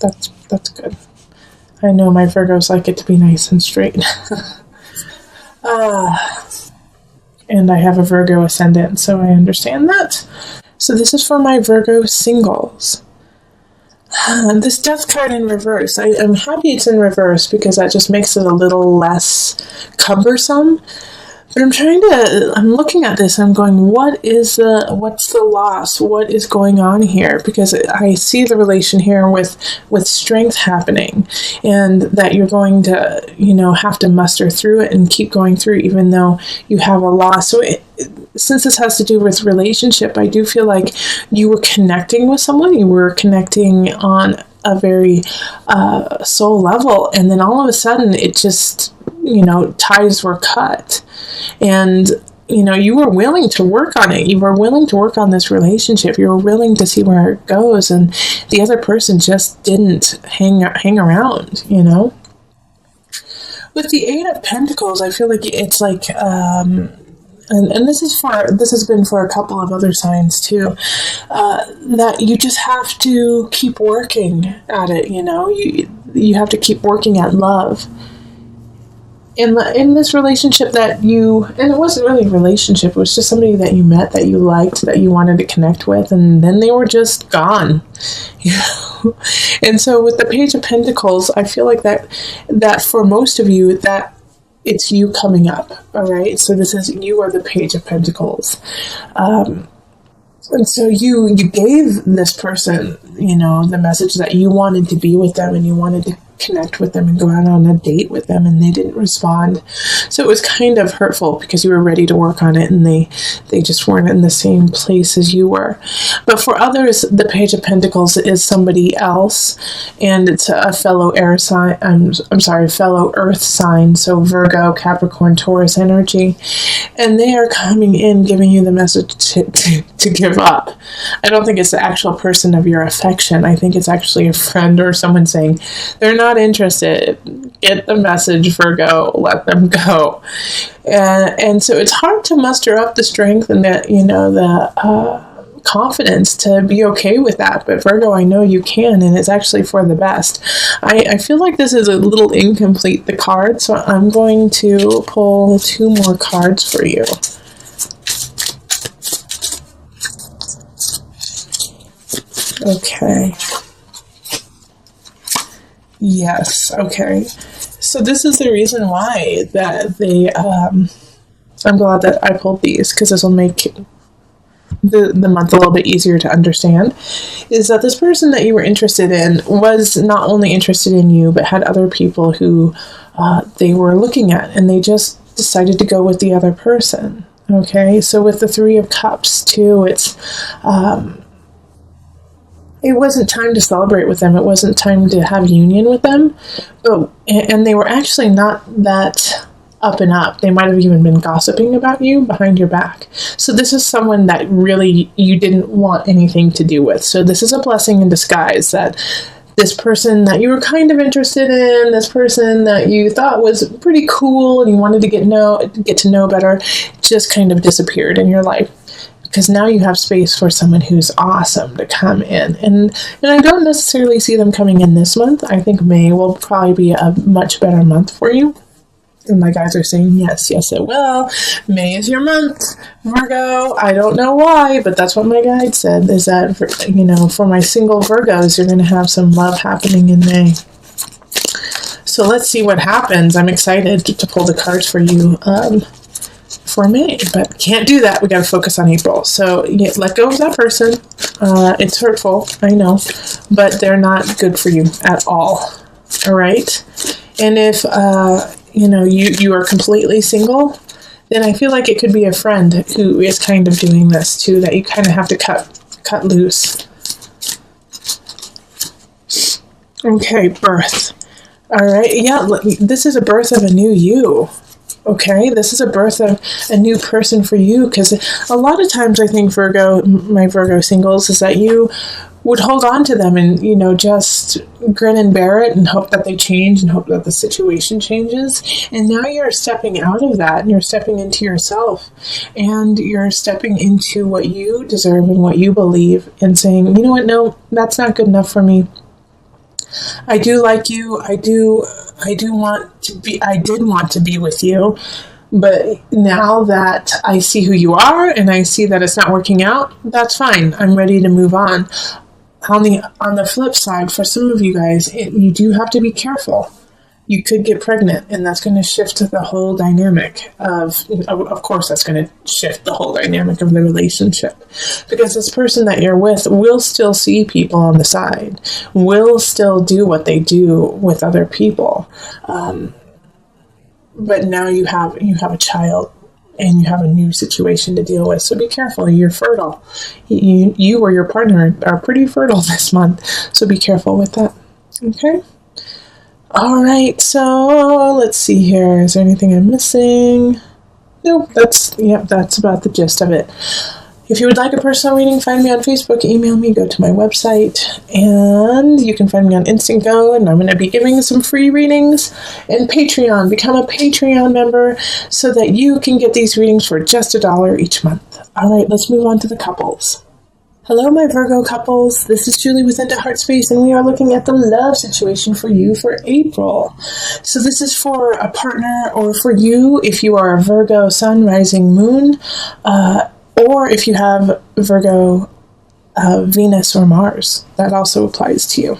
That's good. I know my Virgos like it to be nice and straight. And I have a Virgo ascendant, so I understand that. So this is for my Virgo singles. This Death card in reverse. I'm happy it's in reverse because that just makes it a little less cumbersome. But I'm looking at this and I'm going, what's the loss? What is going on here? Because I see the relation here with strength happening, and that you're going to, have to muster through it and keep going through even though you have a loss. So since this has to do with relationship, I do feel like you were connecting with someone, you were connecting on a very soul level, and then all of a sudden it just, ties were cut. And, you were willing to work on it. You were willing to work on this relationship. You were willing to see where it goes. And the other person just didn't hang around, With the Eight of Pentacles, I feel like it's like, and this has been for a couple of other signs too, that you just have to keep working at it, you have to keep working at love. In this relationship and it wasn't really a relationship, it was just somebody that you met, that you liked, that you wanted to connect with, and then they were just gone. And so with the Page of Pentacles, I feel like that for most of you, that it's you coming up, all right? So you are the Page of Pentacles. And so you gave this person, the message that you wanted to be with them and you wanted to connect with them and go out on a date with them, and they didn't respond. So it was kind of hurtful because you were ready to work on it and they just weren't in the same place as you were. But for others, the Page of Pentacles is somebody else, and it's a fellow air sign, fellow earth sign, so Virgo, Capricorn, Taurus energy, and they are coming in giving you the message to give up. I don't think it's the actual person of your affection. I think it's actually a friend or someone saying they're not interested. Get the message, Virgo. Let them go. And so it's hard to muster up the strength and the confidence to be okay with that. But Virgo, I know you can, and it's actually for the best. I feel like this is a little incomplete, the card, so I'm going to pull 2 more cards for you. Okay. Yes, okay. So this is the reason why that they, I'm glad that I pulled these, because this will make the month a little bit easier to understand, is that this person that you were interested in was not only interested in you, but had other people who they were looking at, and they just decided to go with the other person. Okay, so with the 3 of Cups too, it wasn't time to celebrate with them. It wasn't time to have union with them. And they were actually not that up and up. They might have even been gossiping about you behind your back. So this is someone that really you didn't want anything to do with. So this is a blessing in disguise, that this person that you were kind of interested in, this person that you thought was pretty cool and you wanted to get to know better, just kind of disappeared in your life. Because now you have space for someone who's awesome to come in. And I don't necessarily see them coming in this month. I think May will probably be a much better month for you. And my guys are saying, yes, it will. May is your month, Virgo. I don't know why, but that's what my guide said, is that, for my single Virgos, you're going to have some love happening in May. So let's see what happens. I'm excited to pull the cards for you. For May, but can't do that. We got to focus on April. So let go of that person. It's hurtful, I know, but they're not good for you at all. All right. And if you are completely single, then I feel like it could be a friend who is kind of doing this too, that you kind of have to cut loose. Okay, birth. All right. Yeah, this is a birth of a new you. Okay, this is a birth of a new person for you, because a lot of times I think my Virgo singles, is that you would hold on to them and, just grin and bear it and hope that they change and hope that the situation changes. And now you're stepping out of that and you're stepping into yourself and you're stepping into what you deserve and what you believe and saying, you know what, no, that's not good enough for me. I do like you. I did want to be with you. But now that I see who you are and I see that it's not working out, that's fine. I'm ready to move on. On the flip side, for some of you guys, you do have to be careful. You could get pregnant, and that's going to shift the whole dynamic of course, that's going to shift the whole dynamic of the relationship. Because this person that you're with will still see people on the side, will still do what they do with other people. But now you have a child, and you have a new situation to deal with. So be careful. You're fertile. You or your partner are pretty fertile this month. So be careful with that. Okay? All right. So let's see here. Is there anything I'm missing? Nope. That's about the gist of it. If you would like a personal reading, find me on Facebook, email me, go to my website, and you can find me on Instant Go, and I'm going to be giving some free readings. And Patreon, become a Patreon member so that you can get these readings for just $1 each month. All right, let's move on to the couples. Hello, my Virgo couples. This is Julie with Into Heart Space, and we are looking at the love situation for you for April. So this is for a partner, or for you if you are a Virgo Sun, Rising, Moon, or if you have Virgo, Venus, or Mars. That also applies to you.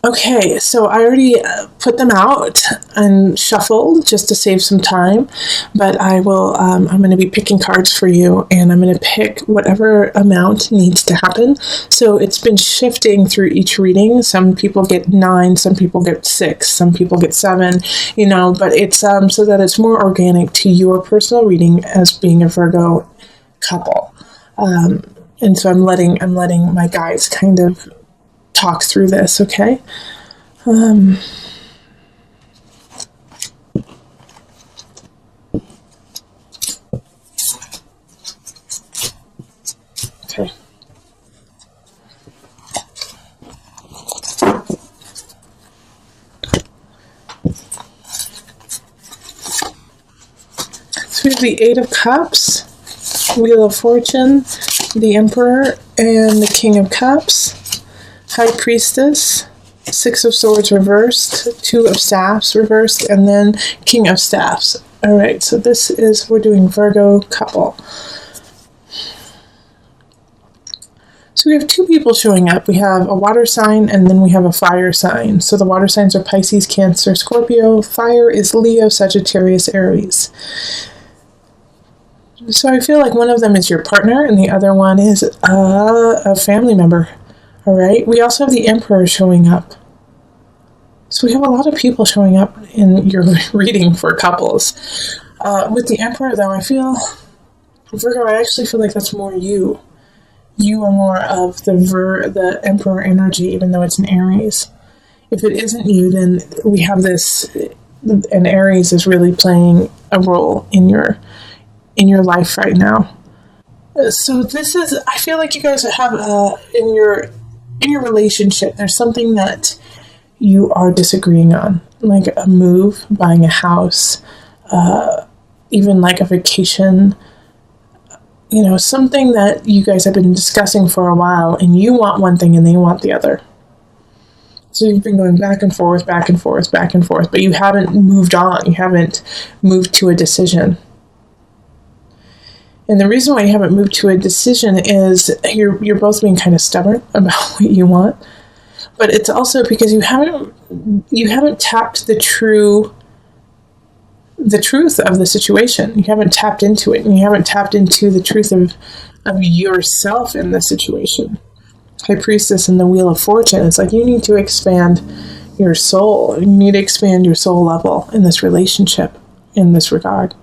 Okay, so I already put them out and shuffled just to save some time, but I will, I'm going to be picking cards for you, and I'm going to pick whatever amount needs to happen. So it's been shifting through each reading. Some people get 9, some people get 6, some people get 7, but it's so that it's more organic to your personal reading as being a Virgo couple. And so I'm letting my guides kind of talk through this, okay? Okay. So we have the 8 of Cups, Wheel of Fortune, the Emperor, and the King of Cups, High Priestess, 6 of Swords reversed, 2 of Staffs reversed, and then King of Staffs. All right, so we're doing Virgo couple. So we have 2 people showing up. We have a water sign, and then we have a fire sign. So the water signs are Pisces, Cancer, Scorpio. Fire is Leo, Sagittarius, Aries. So I feel like one of them is your partner and the other one is a family member. All right. We also have the Emperor showing up. So we have a lot of people showing up in your reading for couples. With the Emperor, though, Virgo, I actually feel like that's more you. You are more of the Emperor energy, even though it's an Aries. If it isn't you, then we have this, and Aries is really playing a role in your life right now. So I feel like you guys have in your relationship, there's something that you are disagreeing on, like a move, buying a house, even like a vacation, something that you guys have been discussing for a while, and you want one thing and they want the other. So you've been going back and forth, back and forth, back and forth, but you haven't moved on. You haven't moved to a decision. And the reason why you haven't moved to a decision is you're both being kind of stubborn about what you want. But it's also because you haven't tapped the truth of the situation. You haven't tapped into it, and you haven't tapped into the truth of yourself in the situation. High Priestess and the Wheel of Fortune. It's like you need to expand your soul. You need to expand your soul level in this relationship, in this regard.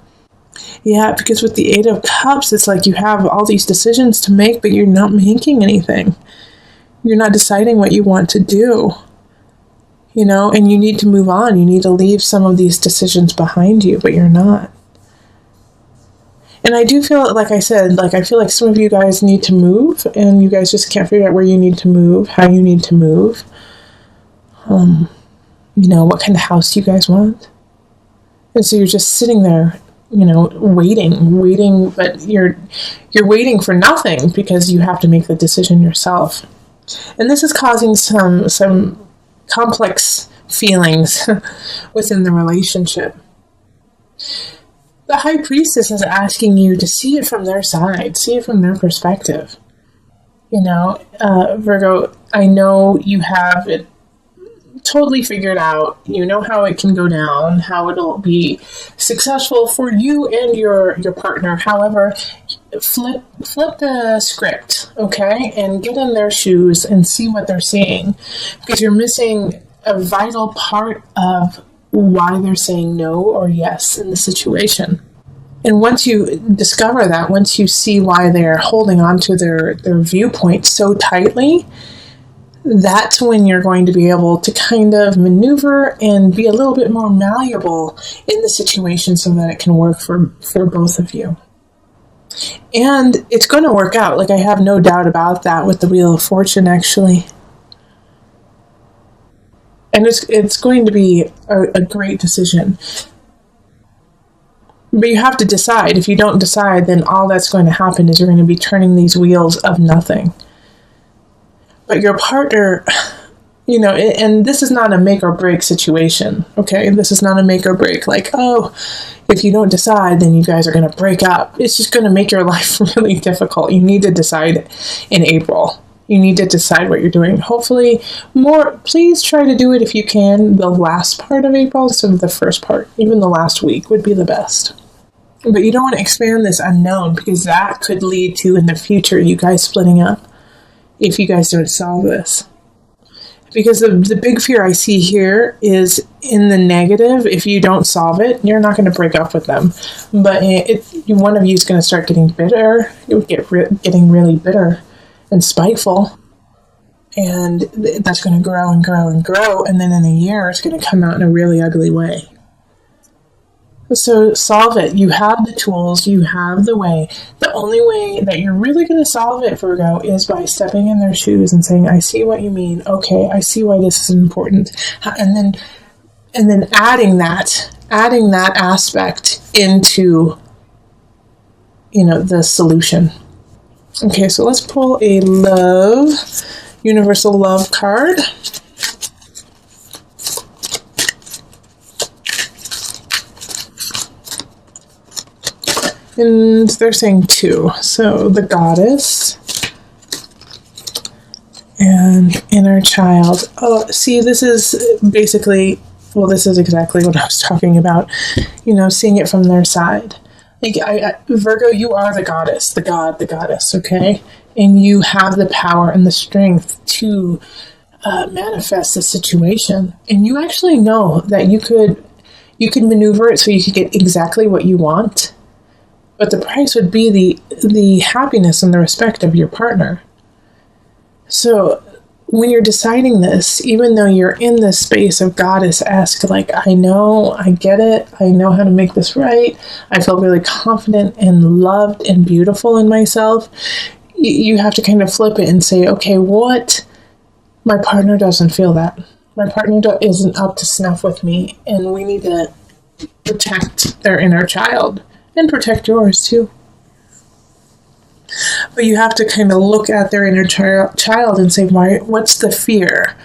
Yeah, because with the 8 of Cups, it's like you have all these decisions to make, but you're not making anything. You're not deciding what you want to do, and you need to move on. You need to leave some of these decisions behind you, but you're not. And I do feel, like I said, I feel like some of you guys need to move, and you guys just can't figure out where you need to move, how you need to move. What kind of house you guys want. And so you're just sitting there, waiting, but you're waiting for nothing because you have to make the decision yourself. And this is causing some complex feelings within the relationship. The High Priestess is asking you to see it from their side, see it from their perspective. Virgo, I know you have it totally figured out. You know how it can go down, how it'll be successful for you and your partner. However, flip the script, okay? And get in their shoes and see what they're seeing. Because you're missing a vital part of why they're saying no or yes in the situation. And once you discover that, once you see why they're holding on to their viewpoint so tightly, that's when you're going to be able to kind of maneuver and be a little bit more malleable in the situation so that it can work for both of you. And it's going to work out. Like, I have no doubt about that with the Wheel of Fortune, actually. And it's going to be a great decision. But you have to decide. If you don't decide, then all that's going to happen is you're going to be turning these wheels of nothing. But your partner, and this is not a make or break situation, okay? This is not a make or break. Like, oh, if you don't decide, then you guys are going to break up. It's just going to make your life really difficult. You need to decide in April. You need to decide what you're doing. Hopefully, please try to do it if you can, the last part of April instead of the first part. Even the last week would be the best. But you don't want to expand this unknown, because that could lead to, in the future, you guys splitting up if you guys don't solve this. Because the big fear I see here is in the negative. If you don't solve it, you're not going to break up with them. But one of you is going to start getting bitter, getting really bitter and spiteful. And that's going to grow and grow and grow. And then in a year, it's going to come out in a really ugly way. So solve it. You have the tools. You have the way. The only way that you're really going to solve it, Virgo, is by stepping in their shoes and saying, I see what you mean. Okay, I see why this is important. And then adding that aspect into, the solution. Okay, so let's pull a universal love card. And they're saying 2. So the Goddess and Inner Child. Oh, see, this is basically, this is exactly what I was talking about. Seeing it from their side. Like, Virgo, you are the goddess, the god, the goddess, okay? And you have the power and the strength to manifest the situation. And you actually know that you could maneuver it so you could get exactly what you want. But the price would be the happiness and the respect of your partner. So when you're deciding this, even though you're in this space of goddess-esque, like, I know, I get it, I know how to make this right, I feel really confident and loved and beautiful in myself, you have to kind of flip it and say, okay, my partner doesn't feel that. My partner isn't up to snuff with me, and we need to protect their inner child. And protect yours, too. But you have to kind of look at their inner child and say, what's the fear?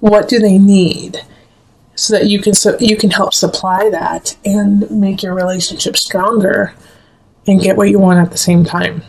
What do they need? So that you can help supply that and make your relationship stronger and get what you want at the same time.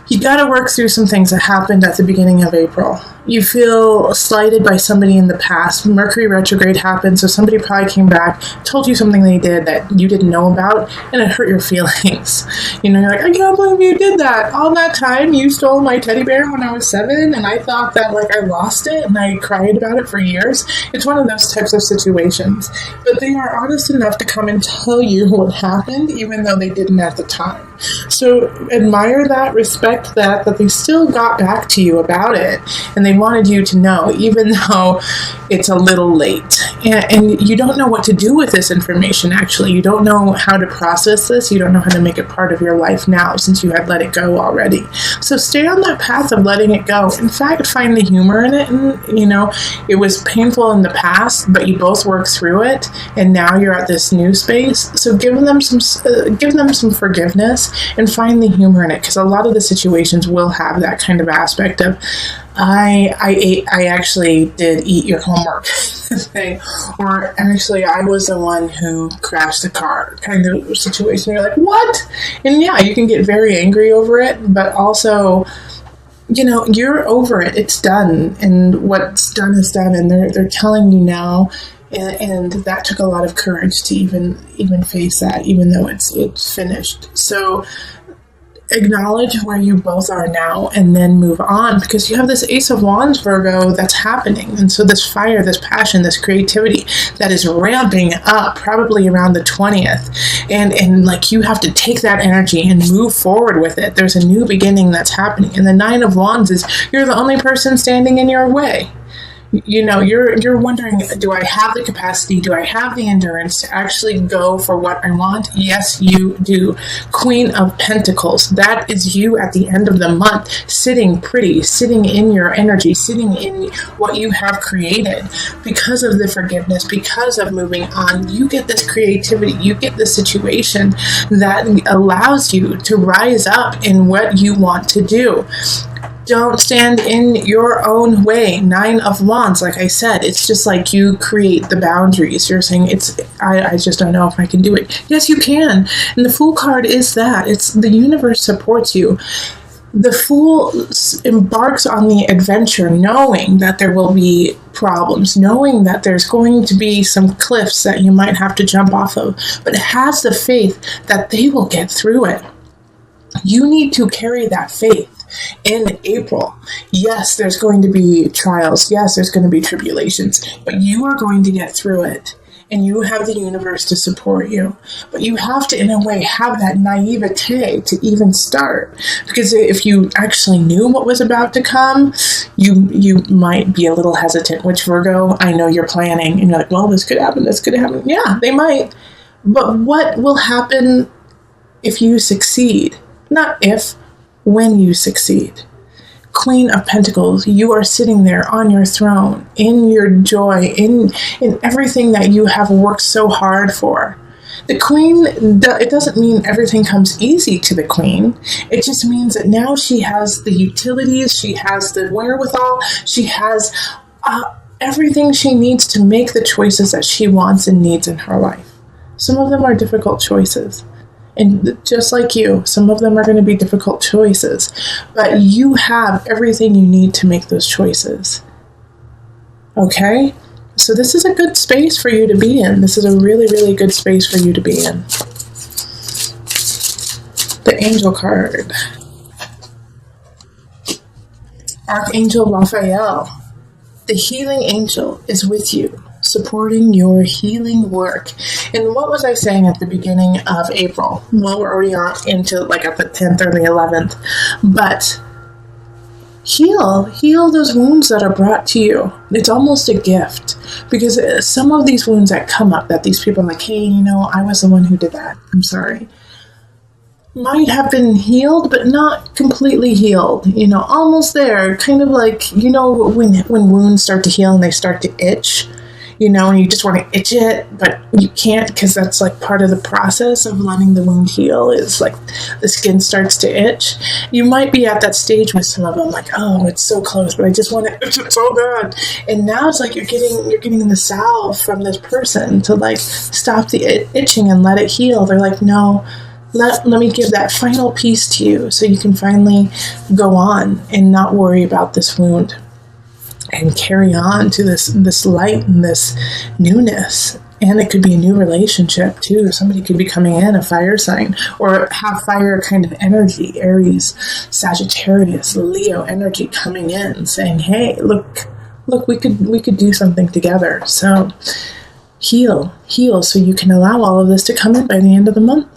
You got to work through some things that happened at the beginning of April. You feel slighted by somebody in the past. Mercury retrograde happened, so somebody probably came back, told you something they did that you didn't know about, and it hurt your feelings. You're like, I can't believe you did that. All that time you stole my teddy bear when I was 7, and I thought that I lost it, and I cried about it for years. It's one of those types of situations. But they are honest enough to come and tell you what happened, even though they didn't at the time. So admire that, respect that they still got back to you about it, and they wanted you to know, even though it's a little late. And you don't know what to do with this information, actually. You don't know how to process this. You don't know how to make it part of your life now, since you had let it go already. So stay on that path of letting it go. In fact, find the humor in it. And, it was painful in the past, but you both worked through it, and now you're at this new space. So give them some forgiveness and find the humor in it, because a lot of the situations will have that kind of aspect of, I actually did eat your homework thing, or actually I was the one who crashed the car kind of situation. You're like, what? And yeah, you can get very angry over it, but also, you know, you're over it. It's done, and what's done is done, and they're telling you now. And that took a lot of courage to even face that, even though it's finished. So acknowledge where you both are now and then move on, because you have this Ace of Wands, Virgo, that's happening. And so this fire, this passion, this creativity that is ramping up probably around the 20th. And like, you have to take that energy and move forward with it. There's a new beginning that's happening. And the Nine of Wands is you're the only person standing in your way. You know, you're wondering, do I have the capacity? Do I have the endurance to actually go for what I want? Yes, you do. Queen of Pentacles. That is you at the end of the month, sitting pretty, sitting in your energy, sitting in what you have created. Because of the forgiveness, because of moving on, you get this creativity, you get this situation that allows you to rise up in what you want to do. Don't stand in your own way. Nine of Wands, like I said, it's just like you create the boundaries. You're saying, I just don't know if I can do it. Yes, you can. And the Fool card is that. It's the universe supports you. The Fool embarks on the adventure knowing that there will be problems, knowing that there's going to be some cliffs that you might have to jump off of, but has the faith that they will get through it. You need to carry that faith. In April, yes, there's going to be trials. Yes, there's going to be tribulations, but you are going to get through it, and you have the universe to support you. But you have to, in a way, have that naivete to even start, because if you actually knew what was about to come, you might be a little hesitant. Which, Virgo, I know you're planning, and you're like, well, this could happen, this could happen. Yeah, they might. But what will happen if you succeed? Not if, when you succeed. Queen of Pentacles, you are sitting there on your throne, in your joy, in everything that you have worked so hard for. The Queen, it doesn't mean everything comes easy to the Queen. It just means that now she has the utilities, she has the wherewithal, she has everything she needs to make the choices that she wants and needs in her life. Some of them are difficult choices. And just like you, some of them are going to be difficult choices, but you have everything you need to make those choices. Okay? So this is a good space for you to be in. This is a really, really good space for you to be in. The Angel card. Archangel Raphael. The healing angel is with you, supporting your healing work. And what was I saying at the beginning of April? Well, we're already on into like at the 10th or the 11th. But heal those wounds that are brought to you. It's almost a gift, because some of these wounds that come up, that these people are like, hey, you know, I was the one who did that, I'm sorry, might have been healed, but not completely healed. You know, almost there. Kind of like, you know, when wounds start to heal and they start to itch, you know, and you just want to itch it, but you can't, because that's like part of the process of letting the wound heal, is like the skin starts to itch. You might be at that stage with some of them, like, oh, it's so close, but I just want to itch it so bad. And now it's like you're getting the salve from this person to like stop the itching and let it heal. They're like, no, let me give that final piece to you so you can finally go on and not worry about this wound and carry on to this light and this newness. And it could be a new relationship too. Somebody could be coming in, a fire sign, or have fire kind of energy, Aries, Sagittarius, Leo energy coming in, saying, hey, look, we could do something together. So heal so you can allow all of this to come in by the end of the month.